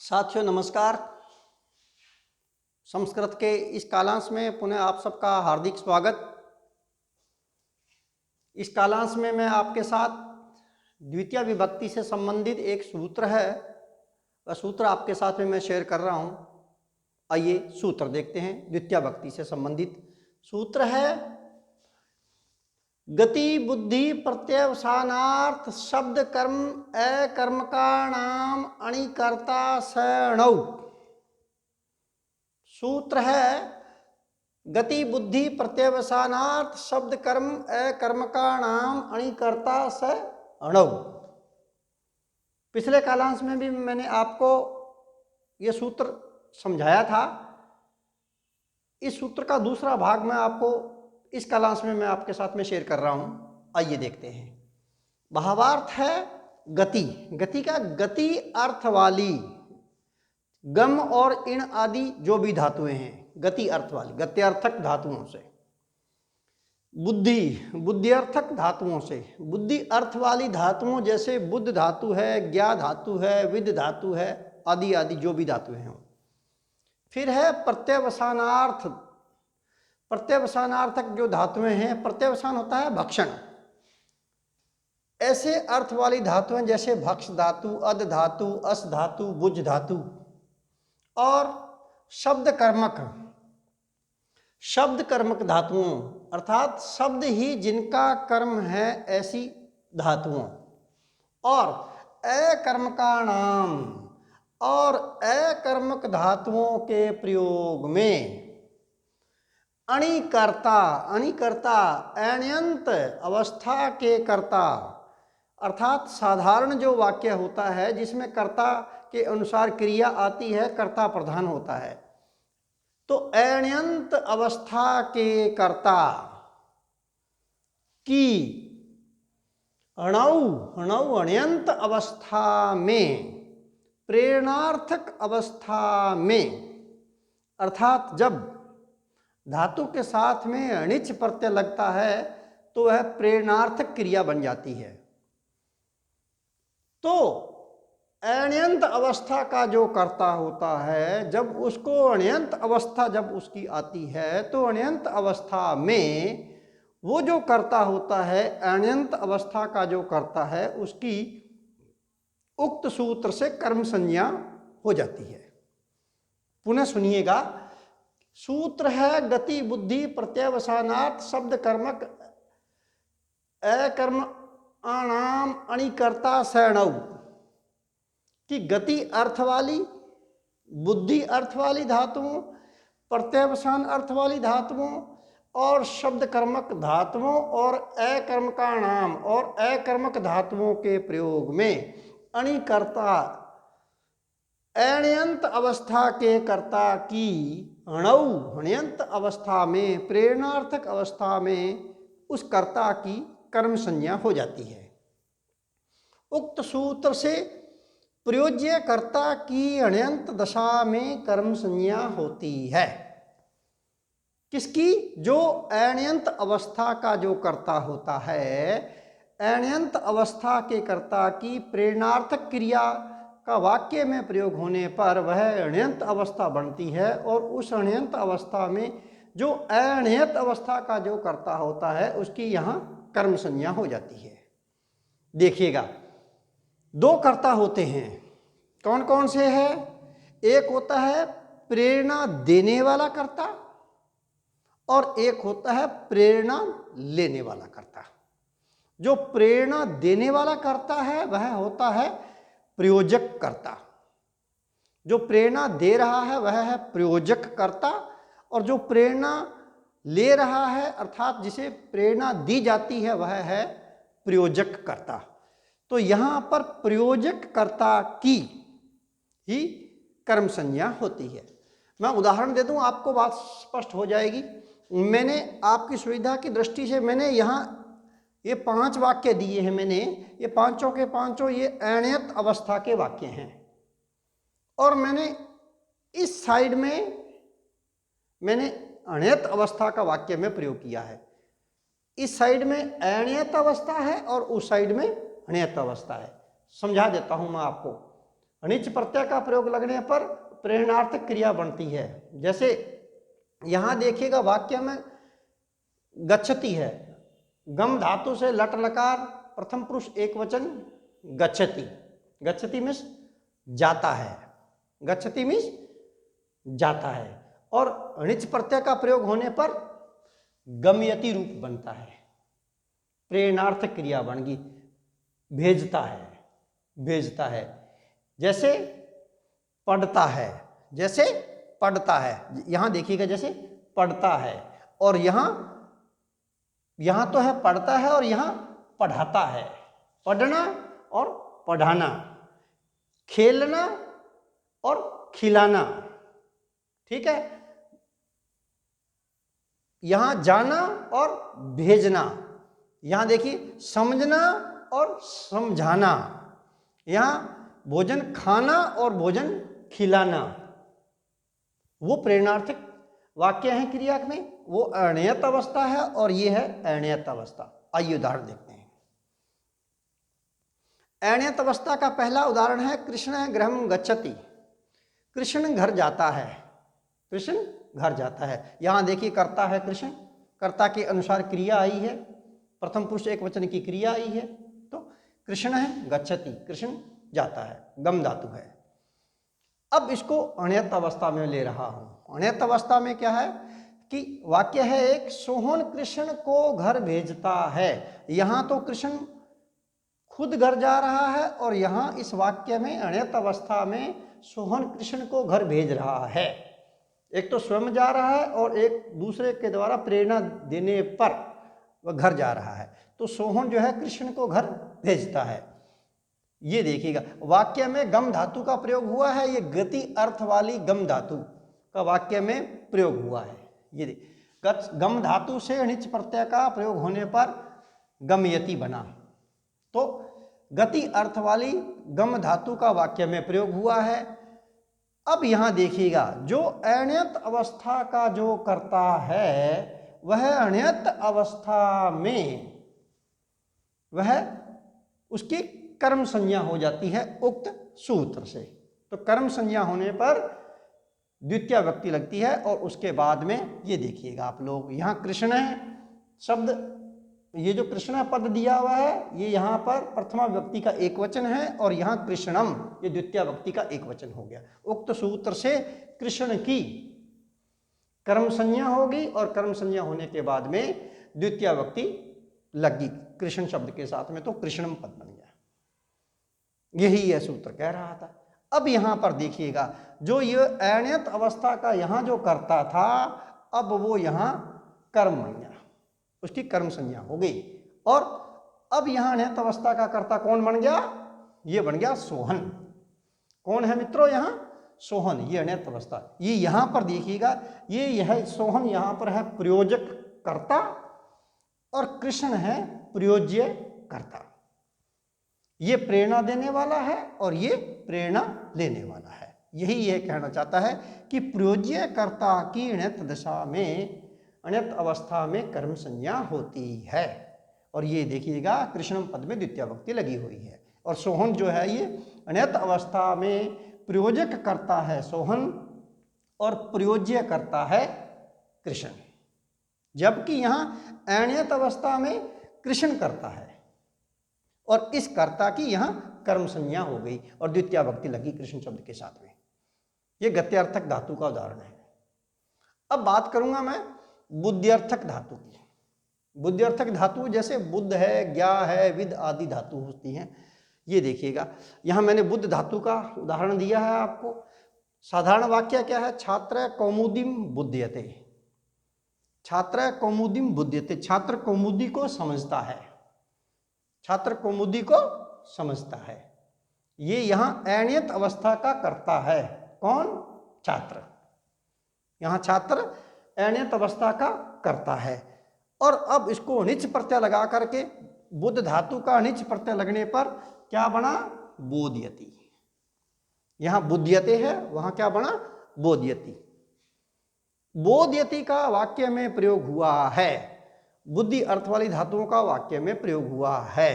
साथियों नमस्कार। संस्कृत के इस कालांश में पुनः आप सबका हार्दिक स्वागत। इस कालांश में मैं आपके साथ द्वितीय विभक्ति से संबंधित एक सूत्र है, वह सूत्र आपके साथ में मैं शेयर कर रहा हूं। आइए सूत्र देखते हैं। द्वितीय विभक्ति से संबंधित सूत्र है गति बुद्धि प्रत्यवसानार्थ शब्द कर्म अकर्मकाणाम अणिकर्ता सणौ। सूत्र है गति बुद्धि प्रत्यवसानार्थ शब्द कर्म अकर्मकाणाम अणिकर्ता सणौ। पिछले कालांश में भी मैंने आपको यह सूत्र समझाया था। इस सूत्र का दूसरा भाग मैं आपको इस कालांश में मैं आपके साथ में शेयर कर रहा हूं। आइए देखते हैं। भावार्थ है गति। गति का गति अर्थ वाली गम और इण आदि जो भी धातुएं हैं, गति अर्थ वाली गत्यर्थक धातुओं से। बुद्धि बुद्धिर्थक धातुओं से। बुद्धि अर्थ वाली धातुओं जैसे बुद्ध धातु है, ज्ञा धातु है, विद धातु है, आदि आदि जो भी धातुएं हैं। फिर है प्रत्यवसानार्थ। प्रत्यवसानार्थक जो धातुएं हैं, प्रत्यवसान होता है भक्षण। ऐसे अर्थ वाली धातुएं जैसे भक्ष धातु, अद धातु, अस धातु, बुझ धातु। और शब्द कर्मक, शब्द कर्मक धातुओं अर्थात शब्द ही जिनका कर्म है ऐसी धातुओं। और अकर्मकाणाम, और अकर्मक धातुओं के प्रयोग में अणिकर्ता, अणिकर्ता अण्यंत अवस्था के कर्ता, अर्थात साधारण जो वाक्य होता है जिसमें कर्ता के अनुसार क्रिया आती है, कर्ता प्रधान होता है, तो अण्यंत अवस्था के कर्ता की अणौ, अणौ अण्यंत अवस्था में, प्रेरणार्थक अवस्था में, अर्थात जब धातु के साथ में अणिच प्रत्यय लगता है तो वह प्रेरणार्थक क्रिया बन जाती है। तो अण्यंत अवस्था का जो कर्ता होता है, जब उसको अण्यंत अवस्था जब उसकी आती है तो अण्यंत अवस्था में वो जो कर्ता होता है, अण्यंत अवस्था का जो कर्ता है, उसकी उक्त सूत्र से कर्म संज्ञा हो जाती है। पुनः सुनिएगा। सूत्र है गति बुद्धि प्रत्यवसानार्थ शब्द कर्मक अकर्म आणाम अणिकर्ता सणौ। कि गति अर्थ वाली, बुद्धि अर्थ वाली धातुओं, प्रत्यवसान अर्थ वाली धातुओं और शब्द कर्मक धातुओं और अकर्मकाणाम और अकर्मक धातुओं के प्रयोग में अणिकर्ता अण्यंत अवस्था के कर्ता की अणौ, अण्यंत अवस्था में, प्रेरणार्थक अवस्था में उस कर्ता की कर्म संज्ञा हो जाती है। उक्त सूत्र से प्रयोज्य कर्ता की अण्यंत दशा में कर्म संज्ञा होती है। किसकी? जो अण्यंत अवस्था का जो कर्ता होता है, अण्यंत अवस्था के कर्ता की प्रेरणार्थक क्रिया का वाक्य में प्रयोग होने पर वह अण्यंत अवस्था बनती है और उस अण्यंत अवस्था में जो अण्यंत अवस्था का जो कर्ता होता है उसकी यहाँ कर्म संज्ञा हो जाती है। देखिएगा, दो कर्ता होते हैं। कौन कौन से हैं? एक होता है प्रेरणा देने वाला कर्ता और एक होता है प्रेरणा लेने वाला कर्ता। जो प्रेरणा देने वाला कर्ता है वह होता है प्रयोजक कर्ता। जो प्रेरणा दे रहा है वह है प्रयोजक कर्ता, और जो प्रेरणा ले रहा है अर्थात जिसे प्रेरणा दी जाती है वह है प्रयोजक कर्ता। तो यहाँ पर प्रयोजक कर्ता की ही कर्म संज्ञा होती है। मैं उदाहरण दे दूं, आपको बात स्पष्ट हो जाएगी। मैंने आपकी सुविधा की दृष्टि से मैंने यहाँ ये 5 वाक्य दिए हैं। मैंने ये पांचों के पांचों ये अण्यंत अवस्था के वाक्य हैं, और मैंने इस साइड में मैंने अण्यंत अवस्था का वाक्य में प्रयोग किया है। इस साइड में अण्यंत अवस्था है और उस साइड में अण्यंत अवस्था है। समझा देता हूं मैं आपको। अनिच प्रत्यय का प्रयोग लगने पर प्रेरणार्थक क्रिया बनती है। जैसे यहां देखिएगा वाक्य में गच्छति है, गम धातु से लट लकार प्रथम पुरुष एक वचन गच्छति, गच्छति मीन्स जाता है, गच्छति मीन्स जाता है। और अनिच प्रत्यय का प्रयोग होने पर गमयति रूप बनता है, प्रेरणार्थक क्रिया बन गई, भेजता है, भेजता है। जैसे पढ़ता है, जैसे पढ़ता है, यहां देखिएगा जैसे पढ़ता है, और यहां तो है पढ़ता है और यहां पढ़ाता है। पढ़ना और पढ़ाना, खेलना और खिलाना, ठीक है। यहां जाना और भेजना, यहां देखिए समझना और समझाना, यहां भोजन खाना और भोजन खिलाना। वो प्रेरणार्थक वाक्य है क्रिया में, वो अण्यत अवस्था है और ये है अण्यत अवस्था। आइए उदाहरण देखते हैं। अण्यत अवस्था का पहला उदाहरण है कृष्ण गृहं गच्छति, कृष्ण घर जाता है, कृष्ण घर जाता है। यहां देखिए कर्ता है कृष्ण, कर्ता के अनुसार क्रिया आई है, प्रथम पुरुष एक वचन की क्रिया आई है, तो कृष्ण है गच्छति, कृष्ण जाता है, गम धातु है। अब इसको अण्यत अवस्था में ले रहा हूं। अण्यत अवस्था में क्या है कि वाक्य है एक, सोहन कृष्ण को घर भेजता है। यहां तो कृष्ण खुद घर जा रहा है और यहां इस वाक्य में अण्यत अवस्था में सोहन कृष्ण को घर भेज रहा है। एक तो स्वयं जा रहा है और एक दूसरे के द्वारा प्रेरणा देने पर वह घर जा रहा है, तो सोहन जो है कृष्ण को घर भेजता है। ये देखिएगा वाक्य में गम धातु का प्रयोग हुआ है, ये गति अर्थ वाली गम धातु का वाक्य में प्रयोग हुआ है। ये गम धातु से अनिच प्रत्यय का प्रयोग होने पर गमयति बना, तो गति अर्थ वाली गम धातु का वाक्य में प्रयोग हुआ है। अब यहां देखिएगा जो अण्यत अवस्था का जो कर्ता है वह अण्यत अवस्था में वह उसकी कर्म संज्ञा हो जाती है उक्त सूत्र से। तो कर्म संज्ञा होने पर द्वितीय व्यक्ति लगती है और उसके बाद में ये देखिएगा आप लोग, यहाँ कृष्ण है शब्द, ये जो कृष्ण पद दिया हुआ है ये यहाँ पर प्रथमा व्यक्ति का एक वचन है और यहाँ कृष्णम ये द्वितीय व्यक्ति का एक वचन हो गया। उक्त सूत्र से कृष्ण की कर्म संज्ञा होगी और कर्म संज्ञा होने के बाद में द्वितीय व्यक्ति लगी कृष्ण शब्द के साथ में, तो कृष्णम पद बन गया। यही यह सूत्र कह रहा था। अब यहां पर देखिएगा जो ये अण्यत अवस्था का यहां जो करता था, अब वो यहां कर्म बन गया, उसकी कर्म संज्ञा हो गई। और अब यहां अण्यत अवस्था का कर्ता कौन बन गया? ये बन गया सोहन। कौन है मित्रों? यहां सोहन, ये अण्यत अवस्था। ये यहां पर देखिएगा, ये यह सोहन यहां पर है प्रयोजक कर्ता और कृष्ण है प्रयोज्य कर्ता। ये प्रेरणा देने वाला है और ये प्रेरणा लेने वाला है। यही ये कहना चाहता है कि प्रयोज्य कर्ता की अण्यत दशा में, अण्यत अवस्था में कर्म संज्ञा होती है। और ये देखिएगा कृष्णम पद में द्वितीय विभक्ति लगी हुई है। और सोहन जो है ये अण्यत अवस्था में प्रयोजक करता है सोहन और प्रयोज्य करता है कृष्ण, जबकि यहां अण्यत अवस्था में कृष्ण करता है और इस कर्ता की यहां कर्म संज्ञा हो गई और द्वितीय विभक्ति लगी कृष्ण शब्द के साथ में। यह गत्यर्थक धातु का उदाहरण है। अब बात करूंगा मैं बुद्ध्यर्थक धातु की। बुद्ध्यर्थक धातु जैसे बुद्ध है, ज्ञा है, विद आदि धातु होती हैं। ये देखिएगा यहां मैंने बुद्ध धातु का उदाहरण दिया है आपको। साधारण वाक्य क्या है? छात्र कौमुदीम बुध्यते। छात्र कौमुदीम बुध्यते, छात्र कौमुदी को समझता है, छात्र कौमुदी को समझता है। ये यहां अण्यत अवस्था का कर्ता है। कौन? छात्र। यहां छात्र अण्यत अवस्था का कर्ता है। और अब इसको निच प्रत्यय लगा करके बुद्ध धातु का निच प्रत्यय लगने पर क्या बना? बोध्यति। यहां बुध्यते है, वहां क्या बना? बोध्यति। बोध्यति का वाक्य में प्रयोग हुआ है, बुद्धि अर्थ वाली धातुओं का वाक्य में प्रयोग हुआ है।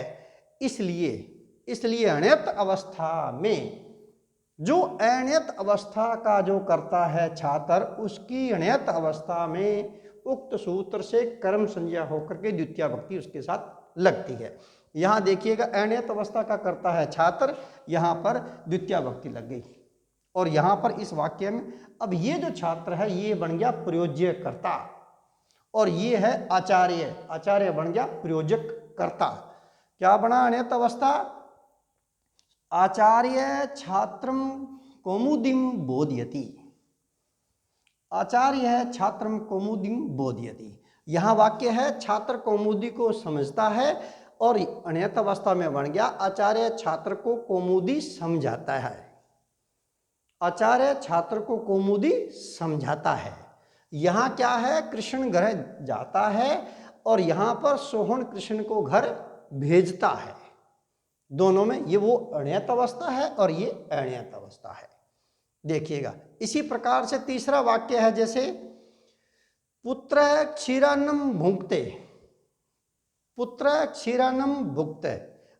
इसलिए अण्यत अवस्था में जो अण्यत अवस्था का जो करता है छात्र, उसकी अण्यत अवस्था में उक्त सूत्र से कर्म संज्ञा होकर के द्वितीया भक्ति उसके साथ लगती है। यहां देखिएगा अण्यत अवस्था का करता है छात्र, यहां पर द्वितीया भक्ति लग गई। और यहां पर इस वाक्य में अब ये जो छात्र है ये बन गया प्रयोज्य कर्ता, और ये है आचार्य, आचार्य बन गया प्रयोजक कर्ता। क्या बना अण्यत अवस्था? आचार्य छात्रम कौमुदीम बोधयति, आचार्य है छात्रम कौमुदीम बोधयति। यहां वाक्य है छात्र कौमुदी को समझता है, और अण्यत अवस्था में बन गया आचार्य छात्र को कौमुदी समझाता है, आचार्य छात्र को कौमुदी समझाता है। यहां क्या है? कृष्ण घर जाता है, और यहां पर सोहन कृष्ण को घर भेजता है। दोनों में ये वो अण्यत अवस्था है और ये अण्यत अवस्था है। देखिएगा इसी प्रकार से तीसरा वाक्य है, जैसे पुत्र क्षीरान्नम भुंक्ते, पुत्र क्षीरान्नम भुंक्ते।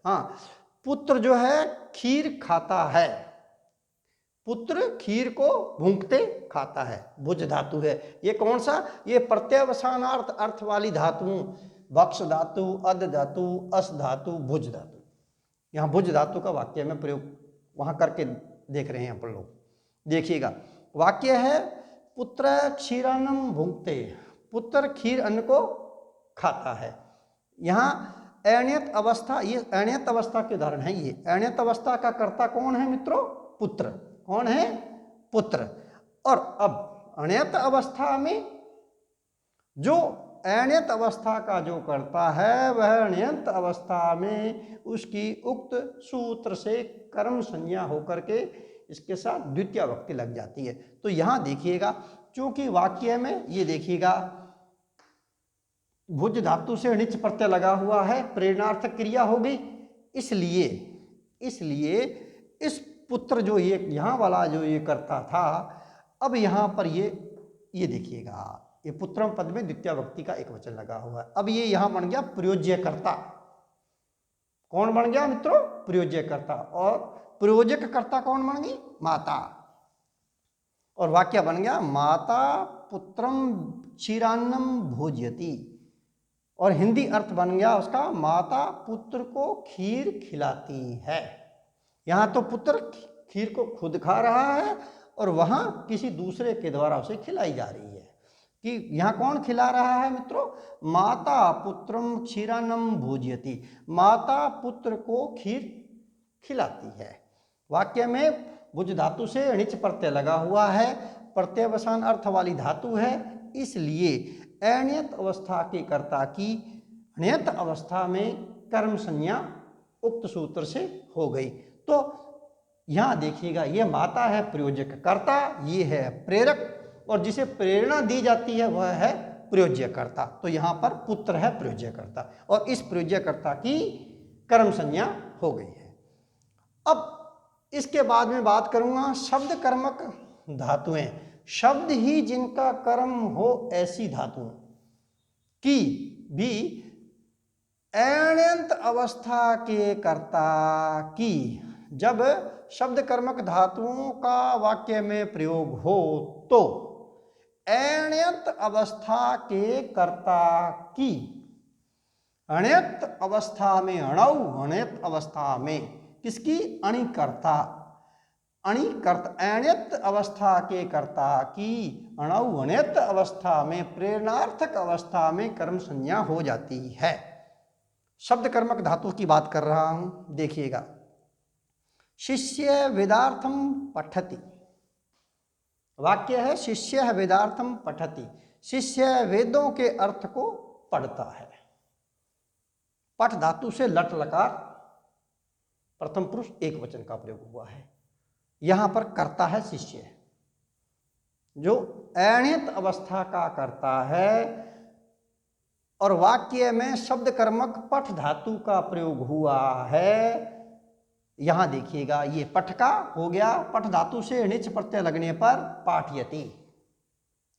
हाँ, पुत्र जो है खीर खाता है, पुत्र खीर को भूंकते खाता है, भुज धातु है। ये कौन सा? ये प्रत्यवसानार्थ अर्थ वाली धातुओं, बक्ष धातु, अद धातु, अस धातु, भुज धातु। यहाँ भुज धातु का वाक्य में प्रयोग वहां करके देख रहे हैं अपन लोग। देखिएगा वाक्य है पुत्र क्षीरान्नम भुंक्ते, पुत्र खीर अन्न को खाता है। यहाँ अण्यत अवस्था, ये अण्यत अवस्था के उदाहरण है। ये अण्यत अवस्था का कर्ता कौन है मित्रों? पुत्र। कौन है? पुत्र। और अब अण्यत अवस्था में जो अण्यत अवस्था का जो करता है वह अण्यत अवस्था में उसकी उक्त सूत्र से कर्म संज्ञा होकर के इसके साथ द्वितीया भक्ति लग जाती है। तो यहां देखिएगा चूंकि वाक्य में ये देखिएगा भुज धातु से णिच प्रत्यय लगा हुआ है, प्रेरणार्थक क्रिया हो गई, इसलिए इस पुत्र जो ये यहाँ वाला जो ये करता था, अब यहाँ पर ये देखिएगा ये पुत्रम पद में द्वितीया भक्ति का एक वचन लगा हुआ है। अब ये यहाँ बन गया प्रयोज्य कर्ता। कौन बन गया मित्रों? प्रयोज्य कर्ता। और प्रयोजक कर्ता कौन बन गई? माता। और वाक्य बन गया माता पुत्रम क्षीरान्नम भोजयति, और हिंदी अर्थ बन गया उसका माता पुत्र को खीर खिलाती है। यहाँ तो पुत्र खीर को खुद खा रहा है और वहाँ किसी दूसरे के द्वारा उसे खिलाई जा रही है। कि यहाँ कौन खिला रहा है मित्रों? माता पुत्रम क्षीरान्नम भोजयति, माता पुत्र को खीर खिलाती है। वाक्य में भुज धातु से णिच प्रत्यय लगा हुआ है, प्रत्यवसान अर्थ वाली धातु है, इसलिए अण्यत अवस्था के कर्ता की अण्यत अवस्था में कर्म संज्ञा उक्त सूत्र से हो गई। तो यहां देखिएगा ये माता है प्रयोजक कर्ता, ये है प्रेरक, और जिसे प्रेरणा दी जाती है वह है प्रयोज्य कर्ता। तो यहां पर पुत्र है प्रयोज्य कर्ता, और इस प्रयोज्य कर्ता की कर्म संज्ञा हो गई है। अब इसके बाद में बात करूंगा शब्द कर्मक धातुएं, शब्द ही जिनका कर्म हो ऐसी धातुओं की भी अण्यंत अवस्था के कर्ता की जब शब्द कर्मक धातुओं का वाक्य में प्रयोग हो तो अण्यंत अवस्था के कर्ता की, अण्यंत अवस्था में अणौ, अण्यंत अवस्था में किसकी? अणिकर्ता, अणिकर्ता अण्यंत अवस्था के कर्ता की अणौ अण्यंत अवस्था में प्रेरणार्थक अवस्था में कर्म संज्ञा हो जाती है। शब्द कर्मक धातु की बात कर रहा हूं, देखिएगा शिष्य वेदार्थम पठति, वाक्य है शिष्य वेदार्थम पठति, शिष्य वेदों के अर्थ को पढ़ता है। पठ धातु से लट लकार प्रथम पुरुष एक वचन का प्रयोग हुआ है। यहां पर कर्ता है शिष्य, जो अण्यंत अवस्था का करता है, और वाक्य में शब्द कर्मक पठ धातु का प्रयोग हुआ है। यहां देखिएगा ये पठ का हो गया, पठ धातु से णिच प्रत्यय लगने पर पाठयति,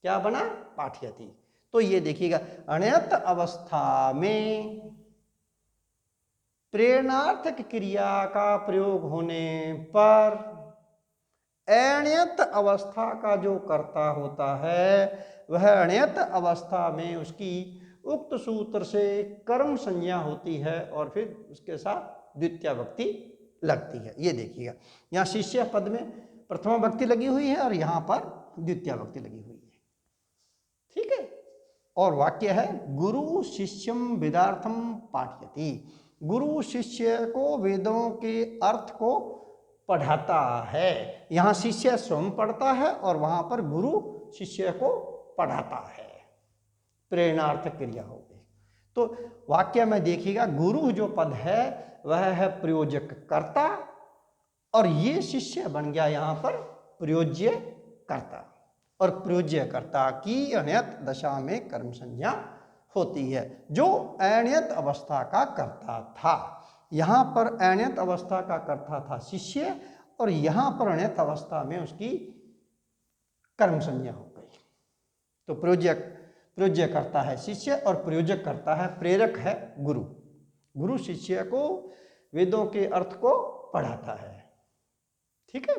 क्या बना? पाठयति। तो ये देखिएगा अण्यंत अवस्था में प्रेरणार्थक क्रिया का प्रयोग होने पर अण्यत अवस्था का जो कर्ता होता है वह अण्यत अवस्था में उसकी उक्त सूत्र से कर्म संज्ञा होती है और फिर उसके साथ द्वितीया विभक्ति लगती है। ये देखिएगा, यहाँ शिष्य पद में प्रथमा विभक्ति लगी हुई है और यहाँ पर द्वितीया विभक्ति लगी हुई है। ठीक है, और वाक्य है गुरु शिष्यम वेदार्थम पाठयति। गुरु शिष्य को वेदों के अर्थ को पढ़ाता है। यहाँ शिष्य स्वयं पढ़ता है और वहां पर गुरु शिष्य को पढ़ाता है। प्रेरणार्थक क्रिया हो गई। तो वाक्य में देखिएगा गुरु जो पद है वह है प्रयोजक कर्ता और ये शिष्य बन गया यहाँ पर प्रयोज्य कर्ता, और प्रयोज्य कर्ता की अण्यत दशा में कर्म संज्ञा होती है, जो अण्यत अवस्था का कर्ता था। यहाँ पर अण्यत अवस्था का कर्ता था शिष्य और यहाँ पर अण्यत अवस्था में उसकी कर्म संज्ञा हो गई। तो प्रयोज्य करता है शिष्य और प्रयोजक करता है, प्रेरक है गुरु। गुरु शिष्य को वेदों के अर्थ को पढ़ाता है। ठीक है,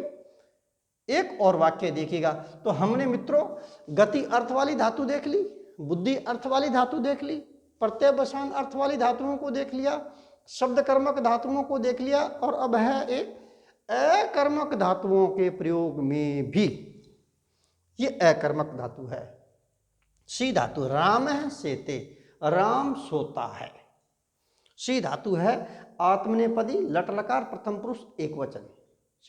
एक और वाक्य देखिएगा। तो हमने मित्रों गति अर्थ वाली धातु देख ली, बुद्धि अर्थ वाली धातु देख ली, प्रत्ययवसान अर्थ वाली धातुओं को देख लिया, शब्द कर्मक धातुओं को देख लिया, और अब है एक अकर्मक धातुओं के प्रयोग में भी ये अकर्मक धातु है। सी धातु राम है सेते, राम सोता है। सी धातु है आत्मनेपदी लट लकार प्रथम पुरुष एक वचन।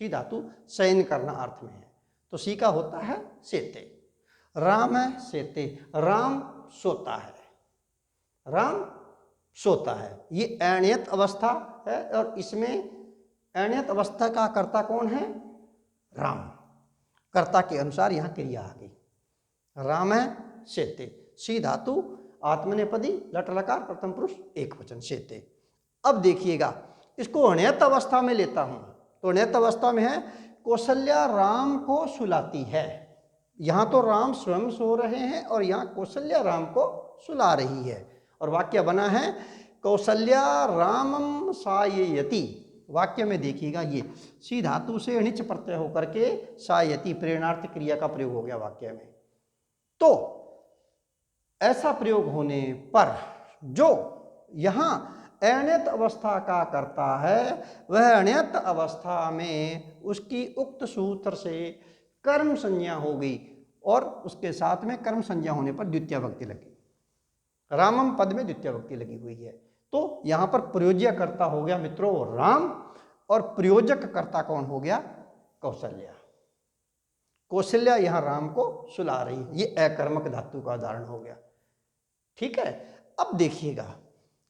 सी धातु शयन करना अर्थ में है, तो सी का होता है सेते। राम है सेते, राम सोता है, राम सोता है। ये अण्यत अवस्था है और इसमें अण्यत अवस्था का कर्ता कौन है? राम। कर्ता के अनुसार यहाँ क्रिया आ गई। राम है सेते, सी धातु आत्मनेपदी लट लकार प्रथम पुरुष एक वचन सेते। अब देखिएगा इसको अण्यत अवस्था में लेता हूं, तो अण्यत अवस्था में है कौशल्या राम को सुलाती है। यहां तो राम स्वयं सो रहे हैं और यहां कौशल्या राम को सुला रही है, और वाक्य बना है कौशल्या रामम साययति। वाक्य में देखिएगा ये सी धातु से अनिच प्रत्यय होकर के साययति प्रेरणार्थ क्रिया का प्रयोग हो गया वाक्य में। तो ऐसा प्रयोग होने पर जो यहां अण्यत अवस्था का करता है वह अण्यत अवस्था में उसकी उक्त सूत्र से कर्म संज्ञा हो गई और उसके साथ में कर्म संज्ञा होने पर द्वितीया विभक्ति लगी। रामम पद में द्वितीया विभक्ति लगी हुई है, तो यहां पर प्रयोज्य कर्ता हो गया मित्रों राम और प्रयोजक कर्ता कौन हो गया? कौशल्या। कौशल्या यहां राम को सुला रही है, ये अकर्मक धातु का उदाहरण हो गया। ठीक है, अब देखिएगा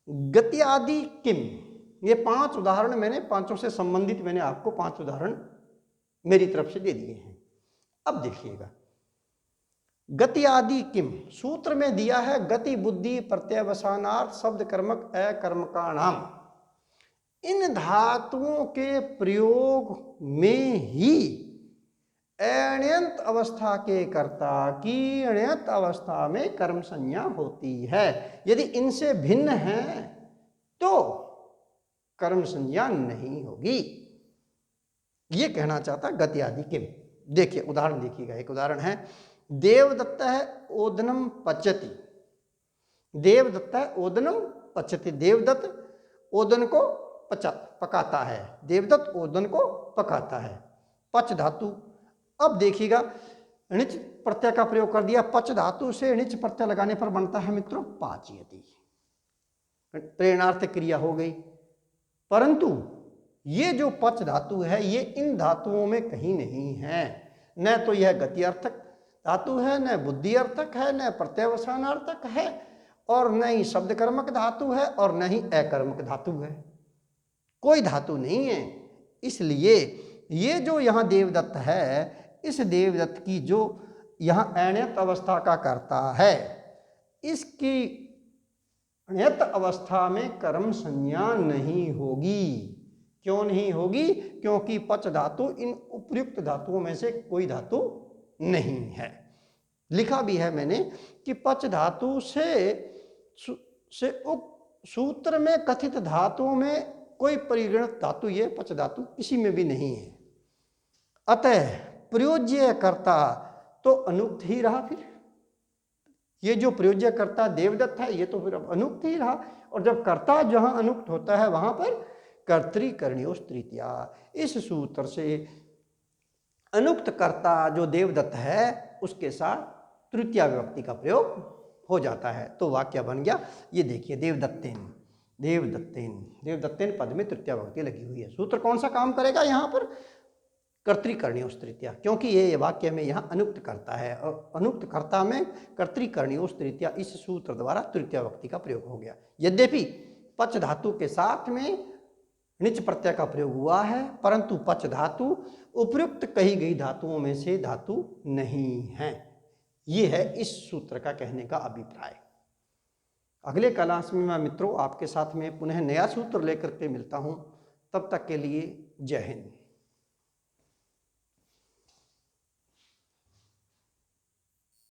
गति आदि किम, ये 5 उदाहरण मैंने पांचों से संबंधित मैंने आपको 5 उदाहरण मेरी तरफ से दे दिए हैं। अब देखिएगा गति आदि किम सूत्र में दिया है गति बुद्धि प्रत्ययवसानार्थ शब्द कर्मक अकर्मकाणाम। इन धातुओं के प्रयोग में ही अण्यंत अवस्था के कर्ता की अण्यंत अवस्था में कर्म संज्ञा होती है। यदि इनसे भिन्न है तो कर्म संज्ञा नहीं होगी, ये कहना चाहता गति आदि किम। देखिए उदाहरण देखिएगा, एक उदाहरण है देवदत्त है ओदनम पचति। देवदत्त है ओदनम पचति, देवदत्त ओदन को पकाता है, देवदत्त ओदन को पकाता है। पच धातु, अब देखिएगा णिच प्रत्यय का प्रयोग कर दिया, पच धातु से णिच प्रत्यय लगाने पर बनता है मित्रों पाचयति, प्रेरणार्थ क्रिया हो गई। परंतु ये जो पच धातु है ये इन धातुओं में कहीं नहीं है, न तो यह गति अर्थक धातु है, न बुद्धि अर्थक है, न प्रत्ययवसानार्थक है, और न ही शब्द कर्मक धातु है और न ही अकर्मक धातु है, कोई धातु नहीं है। इसलिए ये जो यहाँ देवदत्त है, इस देवदत्त की जो यहाँ अण्यत अवस्था का कर्ता है, इसकी अण्यत अवस्था में कर्म संज्ञा नहीं होगी। क्यों नहीं होगी? क्योंकि पच धातु इन उपयुक्त धातुओं में से कोई धातु नहीं है। लिखा भी है मैंने कि पच धातु से उक्त सूत्र में कथित धातुओं में कोई परिगणित धातु ये पच धातु किसी में भी नहीं है। अतः प्रयोज्य कर्ता तो अनुक्त ही रहा। फिर ये जो प्रयोज्य कर्ता देवदत्त है ये तो फिर अब अनुक्त ही रहा, और जब कर्ता जहां अनुक्त होता है वहां पर कर्तृकरणीयों तृतीया। इस सूत्र से अनुक्त कर्ता जो देवदत्त है उसके साथ तृतीया विभक्ति का प्रयोग हो जाता है। तो वाक्य बन गया, ये देखिए देवदत्तेन, देवदत्तेन, देवदत्तेन पद में तृतीया विभक्ति लगी हुई है। सूत्र कौन सा काम करेगा यहाँ पर? कर्तृकरणीयों तृतीया, क्योंकि ये वाक्य में यहाँ अनुक्त कर्ता है और अनुक्त कर्ता में कर्तृकरणीयों तृतीया, इस सूत्र द्वारा तृतीया विभक्ति का प्रयोग हो गया। यद्यपि पच धातु के साथ में निच प्रत्यय का प्रयोग हुआ है, परंतु पच धातु उपयुक्त कही गई धातुओं में से धातु नहीं है। ये है इस सूत्र का कहने का अभिप्राय। अगले क्लास में मैं मित्रों आपके साथ में पुनः नया सूत्र लेकर के मिलता हूँ। तब तक के लिए जय हिंद।